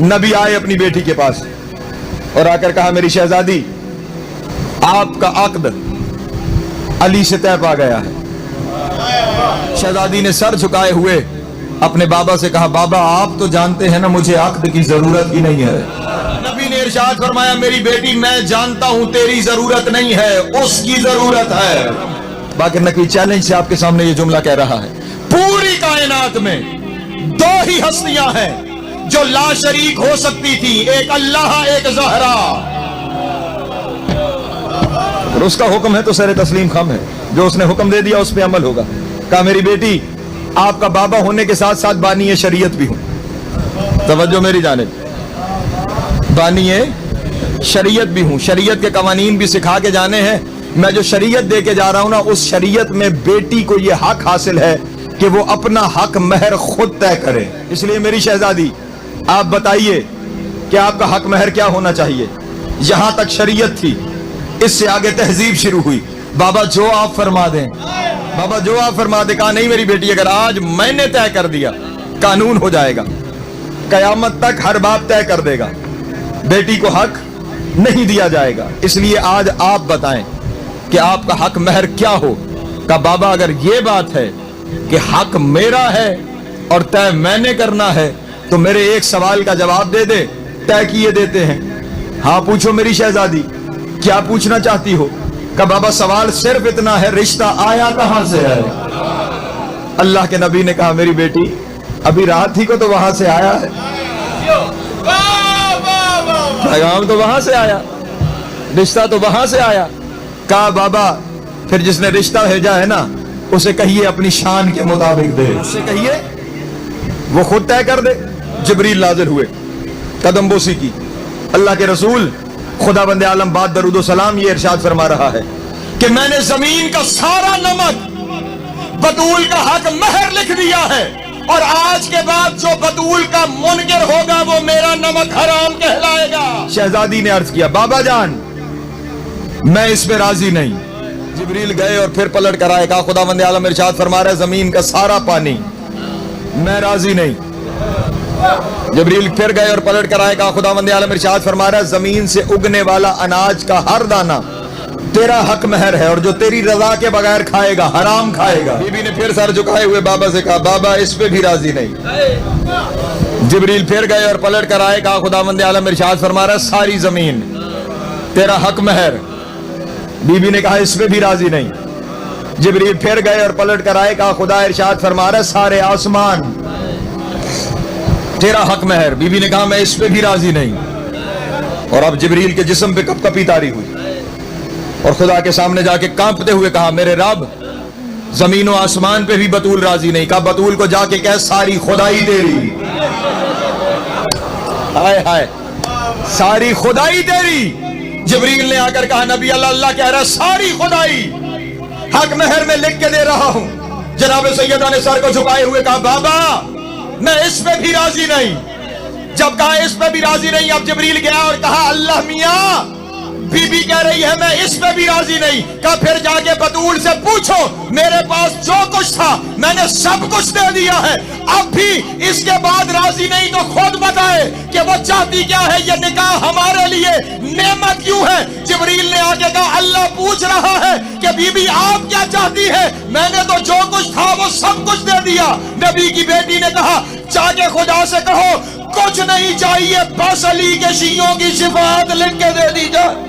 نبی آئے اپنی بیٹی کے پاس اور آ کر کہا میری شہزادی آپ کا عقد علی سے طے پا گیا ہے۔ شہزادی نے سر جھکائے ہوئے اپنے بابا سے کہا بابا آپ تو جانتے ہیں نا مجھے عقد کی ضرورت ہی نہیں ہے۔ نبی نے ارشاد فرمایا میری بیٹی میں جانتا ہوں تیری ضرورت نہیں ہے اس کی ضرورت ہے۔ باقر نقوی چیلنج سے آپ کے سامنے یہ جملہ کہہ رہا ہے پوری کائنات میں دو ہی ہستیاں ہیں جو لا شریک ہو سکتی تھی، ایک اللہ ایک زہرا، اور اس کا حکم ہے تو سر تسلیم خم ہے، جو اس نے حکم دے دیا اس پہ عمل ہوگا۔ کہا میری بیٹی آپ کا بابا ہونے کے ساتھ ساتھ بانی شریعت بھی ہوں، توجہ میری جانب، بانی شریعت بھی ہوں، شریعت کے قوانین بھی سکھا کے جانے ہیں۔ میں جو شریعت دے کے جا رہا ہوں نا اس شریعت میں بیٹی کو یہ حق حاصل ہے کہ وہ اپنا حق مہر خود طے کرے۔ اس لیے میری شہزادی آپ بتائیے کہ آپ کا حق مہر کیا ہونا چاہیے؟ یہاں تک شریعت تھی، اس سے آگے تہذیب شروع ہوئی۔ بابا جو آپ فرما دیں، بابا جو آپ فرما دیں۔ کہا نہیں میری بیٹی اگر آج میں نے طے کر دیا قانون ہو جائے گا، قیامت تک ہر باپ طے کر دے گا، بیٹی کو حق نہیں دیا جائے گا۔ اس لیے آج آپ بتائیں کہ آپ کا حق مہر کیا ہو؟ کہا بابا اگر یہ بات ہے کہ حق میرا ہے اور طے میں نے کرنا ہے تو میرے ایک سوال کا جواب دے دے، طے کیے دیتے ہیں۔ ہاں پوچھو میری شہزادی کیا پوچھنا چاہتی ہو؟ کہ بابا سوال صرف اتنا ہے رشتہ آیا کہاں سے ہے؟ اللہ کے نبی نے کہا میری بیٹی ابھی رات ہی کو تو وہاں سے آیا ہے، پیغام تو وہاں سے آیا، رشتہ تو وہاں سے آیا۔ کہا بابا پھر جس نے رشتہ بھیجا ہے نا اسے کہیے اپنی شان کے مطابق دے، اسے کہیے وہ خود طے کر دے۔ جبریل نازل ہوئے، قدم بوسی کی۔ اللہ کے رسول خدا بند عالم بعد درود و سلام یہ ارشاد فرما رہا ہے کہ میں نے زمین کا سارا نمک بطول کا حق مہر لکھ دیا ہے، اور آج کے بعد جو بطول کا منکر ہوگا وہ میرا نمک حرام کہلائے گا۔ شہزادی نے عرض کیا بابا جان میں اس پہ راضی نہیں۔ جبریل گئے اور پھر پلٹ کر آئے، کہا خدا بند عالم ارشاد فرما رہا ہے زمین کا سارا پانی، میں راضی نہیں۔ جبریل پھر گئے اور پلٹ کر آئے، کہا خدا بند عالم ارشاد فرما رہا ہے زمین سے اگنے والا اناج کا ہر دانہ تیرا حق مہر ہے، اور جو تیری رضا کے بغیر کھائے گا حرام کھائے گا۔ بی بی نے پھر سر جھکائے ہوئے بابا سے کہا بابا اس پہ بھی راضی نہیں۔ جبریل پھر گئے اور پلٹ کر آئے، کہا خدا بند عالم ارشاد فرما رہا ہے ساری زمین تیرا حق مہر۔ بی بی نے کہا اس پہ بھی راضی نہیں۔ جبریل پھر گئے اور پلٹ کر آئے، کہا خدا ارشاد فرما رہا ہے سارے آسمان تیرا حق مہر۔ بی بی نے کہا میں اس پہ بھی راضی نہیں۔ اور اب جبریل کے جسم پہ کپ کپی طاری ہوئی اور خدا کے سامنے جا کے کانپتے ہوئے کہا میرے رب زمین و آسمان پہ بھی بطول راضی نہیں۔ کہا بطول کو جا کے کہہ ساری خدائی تیری، ہائے ہائے ساری خدائی تیری۔ جبریل نے آ کر کہا نبی اللہ کہہ رہا ساری خدائی حق مہر میں لکھ کے دے رہا ہوں۔ جناب سیدہ نے سر کو جھکائے ہوئے کہا بابا میں اس پہ بھی راضی نہیں۔ جب کہا اس پہ بھی راضی نہیں، اب جبریل گیا اور کہا اللہ میاں بی بی کہہ رہی ہے میں اس پہ بھی راضی نہیں۔ کہا پھر جا کے بطول سے پوچھو میرے پاس جو کچھ تھا میں نے سب کچھ دے دیا ہے، اب بھی اس کے بعد راضی نہیں تو خود بتائے کہ وہ چاہتی کیا ہے، یہ نکاح ہمارے لیے نعمت کیوں ہے؟ جبریل نے آگے کہا اللہ پوچھ رہا ہے کہ بی بی آپ کیا چاہتی ہے؟ میں نے تو جو کچھ تھا وہ سب کچھ دے دیا۔ نبی کی بیٹی نے کہا جا کے خدا سے کہو کچھ نہیں چاہیے، بس علی کے شیعوں کی شفاعت لکھ کے دے دی جائے۔